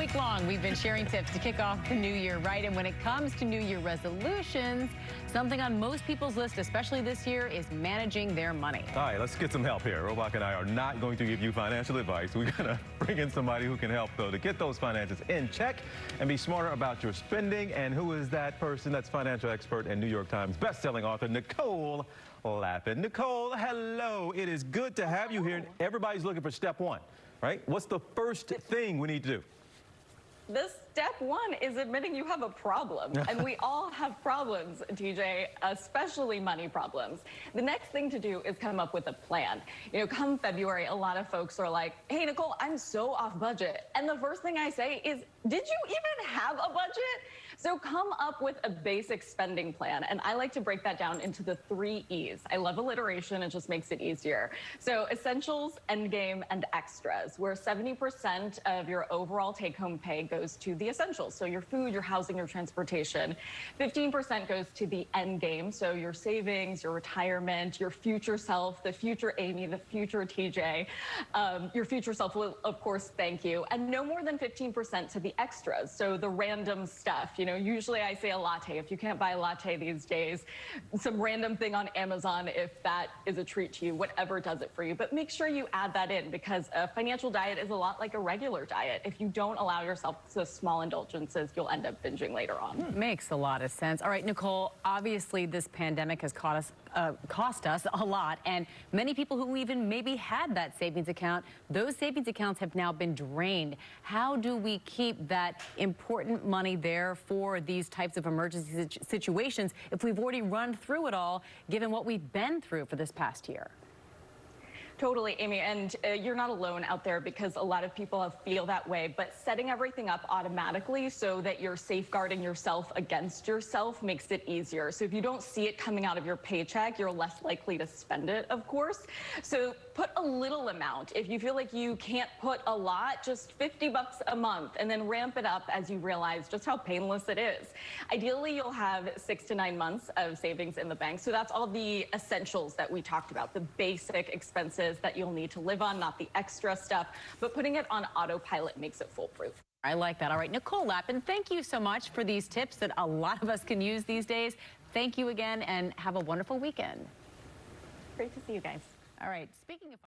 week long, we've been sharing tips to kick off the new year right. And when it comes to New Year resolutions, something on most people's list, especially this year, is managing their money. All right, let's get some help here. Robach and I are not going to give you financial advice. We're going to bring in somebody who can help, though, to get those finances in check and be smarter about your spending. And who is that person? That's financial expert and New York Times bestselling author Nicole Lapin. Nicole, hello. It is good to have you here. Everybody's looking for step one, right? What's the first thing we need to do? The step one is admitting you have a problem. And we all have problems, TJ, especially money problems. The next thing to do is come up with a plan. You know, come February, a lot of folks are like, hey, Nicole, I'm so off budget. And the first thing I say is, did you even have a budget? So come up with a basic spending plan. And I like to break that down into the 3 E's. I love alliteration. It just makes it easier. So essentials, endgame, and extras, where 70% of your overall take-home pay goes to the essentials. So your food, your housing, your transportation. 15% goes to the endgame. So your savings, your retirement, your future self, the future Amy, the future TJ. Your future self will, of course, thank you. And no more than 15% to the extras. So the random stuff. You know, usually I say a latte. If you can't buy a latte these days, some random thing on Amazon, if that is a treat to you, whatever does it for you. But make sure you add that in, because a financial diet is a lot like a regular diet. If you don't allow yourself the small indulgences, you'll end up binging later on. Makes a lot of sense. All right, Nicole, obviously this pandemic has cost us a lot, and many people who even maybe had that savings account, those savings accounts have now been drained. How do we keep that important money there for these types of emergency situations if we've already run through it all, given what we've been through for this past year? Totally, Amy, and you're not alone out there, because a lot of people feel that way, but setting everything up automatically so that you're safeguarding yourself against yourself makes it easier. So if you don't see it coming out of your paycheck, you're less likely to spend it, of course. So put a little amount. If you feel like you can't put a lot, just 50 bucks a month, and then ramp it up as you realize just how painless it is. Ideally, you'll have 6 to 9 months of savings in the bank. So that's all the essentials that we talked about, the basic expenses that you'll need to live on, not the extra stuff, but putting it on autopilot makes it foolproof. I like that. All right, Nicole Lapin, thank you so much for these tips that a lot of us can use these days. Thank you again, and have a wonderful weekend. Great to see you guys. All right, speaking of